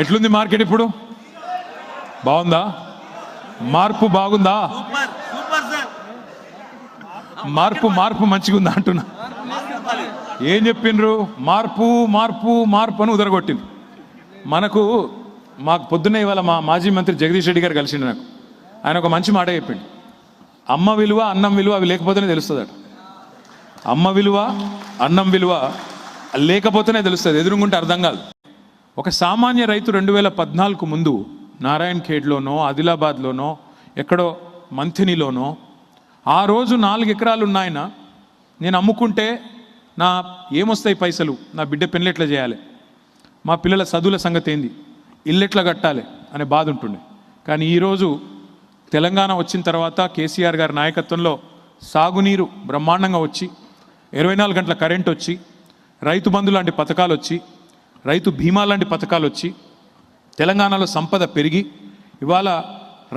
ఎట్లుంది మార్కెట్ ఇప్పుడు? బాగుందా? మార్పు బాగుందా? మార్పు మంచిగా ఉందా అంటున్నా. ఏం చెప్పిండ్రు? మార్పు మార్పు మార్పు అని ఉదరగొట్టింది. మాకు పొద్దున్నే ఇవాళ మా మాజీ మంత్రి జగదీష్ రెడ్డి గారు కలిసిండు. నాకు ఆయన ఒక మంచి మాట చెప్పిండు. అమ్మ విలువ అన్నం విలువ అవి లేకపోతేనే తెలుస్తుందట. అమ్మ విలువ అన్నం విలువ లేకపోతేనే తెలుస్తుంది, ఎదురుగుంటే అర్థం కాదు. ఒక సామాన్య రైతు 2014 ముందు నారాయణ ఖేడ్లోనో ఆదిలాబాద్లోనో ఎక్కడో మంథినిలోనో ఆ రోజు 4 ఎకరాలు ఉన్నాయన నేను అమ్ముకుంటే నా ఏమొస్తాయి పైసలు, నా బిడ్డ పెళ్ళి ఎట్లా చేయాలి, మా పిల్లల చదువుల సంగతి ఏంది, ఇల్లు ఎట్లా కట్టాలి అనే బాధ ఉంటుండే. కానీ ఈరోజు తెలంగాణ వచ్చిన తర్వాత కేసీఆర్ గారి నాయకత్వంలో సాగునీరు బ్రహ్మాండంగా వచ్చి 24 గంటల కరెంట్ వచ్చి రైతు బంధు లాంటి పథకాలు వచ్చి రైతు బీమా లాంటి పథకాలు వచ్చి తెలంగాణలో సంపద పెరిగి ఇవాళ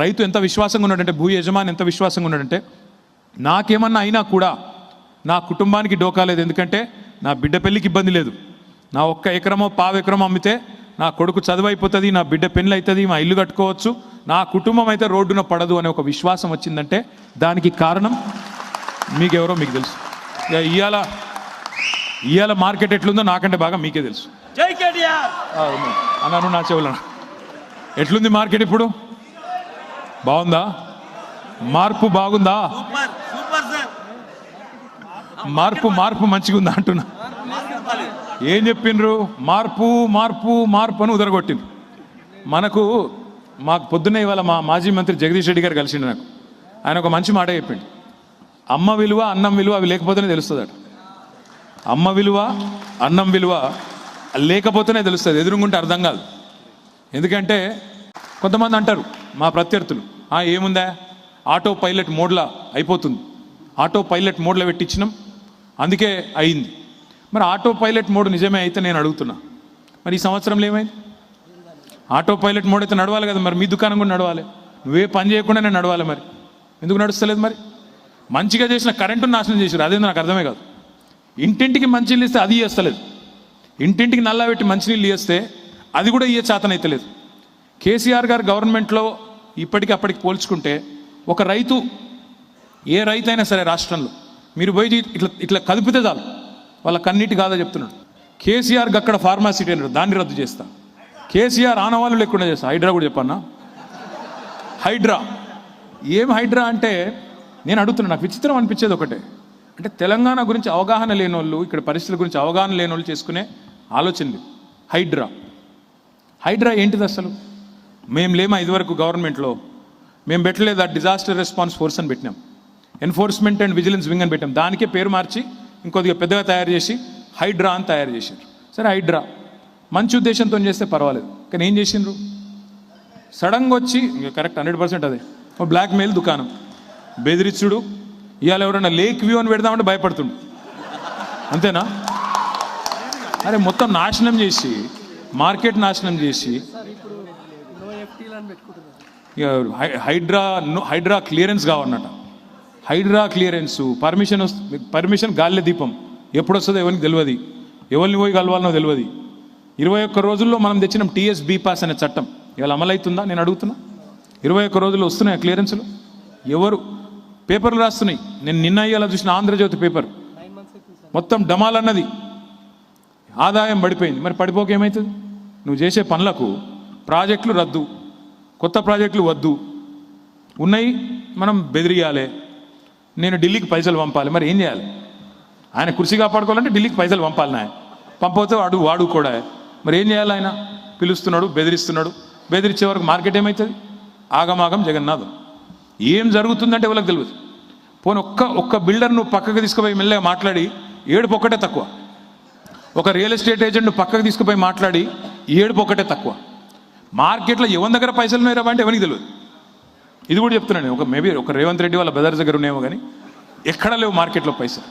రైతు ఎంత విశ్వాసంగా ఉన్నాడంటే, భూ యజమాని ఎంత విశ్వాసంగా ఉన్నాడంటే, నాకేమన్నా అయినా కూడా నా కుటుంబానికి డోకా లేదు, ఎందుకంటే నా బిడ్డ పెళ్ళికి ఇబ్బంది లేదు, నా 1 ఎకరమో 1/2 ఎకరమో అమ్మితే నా కొడుకు చదువు అయిపోతుంది, నా బిడ్డ పెళ్ళి అవుతుంది, మా ఇల్లు కట్టుకోవచ్చు, నా కుటుంబం అయితే రోడ్డున పడదు అనే ఒక విశ్వాసం వచ్చిందంటే దానికి కారణం మీకెవరో మీకు తెలుసు. ఇవాళ మార్కెట్ ఎట్లుందో నాకంటే బాగా మీకే తెలుసు. అన్నాను నా చెవులను. ఎట్లుంది మార్కెట్ ఇప్పుడు? బాగుందా? మార్పు బాగుందా? మార్పు మంచిగా ఉందా అంటున్నా. ఏం చెప్పిండ్రు? మార్పు మార్పు మార్పు అని ఉదరగొట్టింది. మాకు పొద్దున్నే ఇవాళ మా మాజీ మంత్రి జగదీష్ రెడ్డి గారు కలిసిండు. నాకు ఆయన ఒక మంచి మాట చెప్పిండు. అమ్మ విలువ అన్నం విలువ అవి లేకపోతేనే తెలుస్తుందట. అమ్మ విలువ అన్నం విలువ లేకపోతేనే తెలుస్తుంది, ఎదురుగుంటే అర్థం కాదు. ఎందుకంటే కొంతమంది అంటారు మా ప్రత్యర్థులు, ఏముందా ఆటో పైలట్ మోడ్లా అయిపోతుంది, ఆటో పైలట్ మోడ్లో పెట్టించినాం అందుకే అయింది. మరి ఆటో పైలట్ మోడ్ నిజమే అయితే నేను అడుగుతున్నా, మరి ఈ సంవత్సరంలో ఏమైంది? ఆటో పైలట్ మోడ్ అయితే నడవాలి కదా, మరి మీ దుకాణం కూడా నడవాలి, నువ్వే పని చేయకుండా నేను నడవాలి, మరి ఎందుకు నడుస్తలేదు? మరి మంచిగా చేసిన కరెంటును నాశనం చేసారు, అదేందో నాకు అర్థమే కాదు. ఇంటింటికి మంచినీళ్ళు ఇస్తే అది ఇస్తలేదు, ఇంటింటికి నల్లా పెట్టి మంచినీళ్ళు ఇస్తే అది కూడా ఇయ్యే చేతనైతలేదు. కేసీఆర్ గారు గవర్నమెంట్లో ఇప్పటికి అప్పటికి పోల్చుకుంటే ఒక రైతు, ఏ రైతు అయినా సరే రాష్ట్రంలో మీరు పోయి ఇట్లా కదిపితే చాలు వాళ్ళ కన్నీటి కాదా చెప్తున్నాడు. కేసీఆర్కి అక్కడ ఫార్మాసిటీ అన్నాడు, దాన్ని రద్దు చేస్తా. కేసీఆర్ ఆనవాళ్ళు లేకుండా చేస్తా. హైడ్రా కూడా చెప్పన్నా. హైడ్రా ఏం హైడ్రా అంటే నేను అడుగుతున్నా, నాకు విచిత్రం అనిపించేది ఒకటే, అంటే తెలంగాణ గురించి అవగాహన లేని వాళ్ళు, ఇక్కడ పరిస్థితుల గురించి అవగాహన లేని వాళ్ళు చేసుకునే ఆలోచనలు. హైడ్రా ఏంటిది అసలు? మేము లేమా ఇదివరకు గవర్నమెంట్లో? మేము పెట్టలేదు, ఆ డిజాస్టర్ రెస్పాన్స్ ఫోర్స్ అని పెట్టినాం, ఎన్ఫోర్స్మెంట్ అండ్ విజిలెన్స్ వింగ్ అని పెట్టాం. దానికే పేరు మార్చి ఇంకొద్దిగా పెద్దగా తయారు చేసి హైడ్రా అని తయారు చేశారు. సరే హైడ్రా మంచి ఉద్దేశంతో చేస్తే పర్వాలేదు, కానీ ఏం చేసిండ్రు? సడన్గా వచ్చి కరెక్ట్ 100% అదే బ్లాక్ మెయిల్ దుకాణం, బెదిరించుడు. ఇవాళ ఎవరైనా లేక్ వ్యూ అని పెడదామంటే భయపడుతుండు, అంతేనా? అరే మొత్తం నాశనం చేసి, మార్కెట్ నాశనం చేసి, హైడ్రా క్లియరెన్స్ కావన్నట. హైడ్రా క్లియరెన్స్ పర్మిషన్ గాలిలో దీపం ఎప్పుడు వస్తుందో ఎవరికి తెలియదు, ఎవరిని పోయి కలవాలనో తెలియదు. 21 రోజుల్లో మనం తెచ్చిన టీఎస్ బీ పాస్ అనే చట్టం ఇవాళ అమలవుతుందా నేను అడుగుతున్నా? 21 రోజుల్లో వస్తున్నాయి క్లియరెన్స్లు. ఎవరు పేపర్లు రాస్తున్నాయి? నేను నిన్న ఇవాళ చూసిన ఆంధ్రజ్యోతి పేపర్ మొత్తం డమాల్ అన్నది, ఆదాయం పడిపోయింది. మరి పడిపోక ఏమవుతుంది? నువ్వు చేసే పనులకు ప్రాజెక్టులు రద్దు, కొత్త ప్రాజెక్టులు వద్దు, ఉన్నాయి మనం బెదిరియాలి, నేను ఢిల్లీకి పైసలు పంపాలి. మరి ఏం చేయాలి? ఆయన కుర్చీ కాపాడుకోవాలంటే ఢిల్లీకి పైసలు పంపాలి, నా పంపకపోతే వాడు కూడా. మరి ఏం చేయాలి? ఆయన పిలుస్తున్నాడు, బెదిరిస్తున్నాడు, బెదిరించే వరకు మార్కెట్ ఏమవుతుంది? ఆగమాగం జగన్నాథం. ఏం జరుగుతుందంటే వాళ్ళకి తెలియదు. పోనీ ఒక్క బిల్డర్ నువ్వు పక్కకు తీసుకుపోయి మెల్లగా మాట్లాడి ఏడుపు ఒక్కటే తక్కువ, ఒక రియల్ ఎస్టేట్ ఏజెంట్ నువ్వు పక్కకు తీసుకుపోయి మాట్లాడి ఏడుపు ఒక్కటే తక్కువ. మార్కెట్లో ఎవరి దగ్గర పైసలు ఉన్నాయో అంటే ఎవరికి తెలియదు. ఇది కూడా చెప్తున్నాను, మేబీ ఒక రేవంత్ రెడ్డి వాళ్ళ బ్రదర్స్ దగ్గర ఉన్నాయేమో, కానీ ఎక్కడా లేవు మార్కెట్లో పైసలు.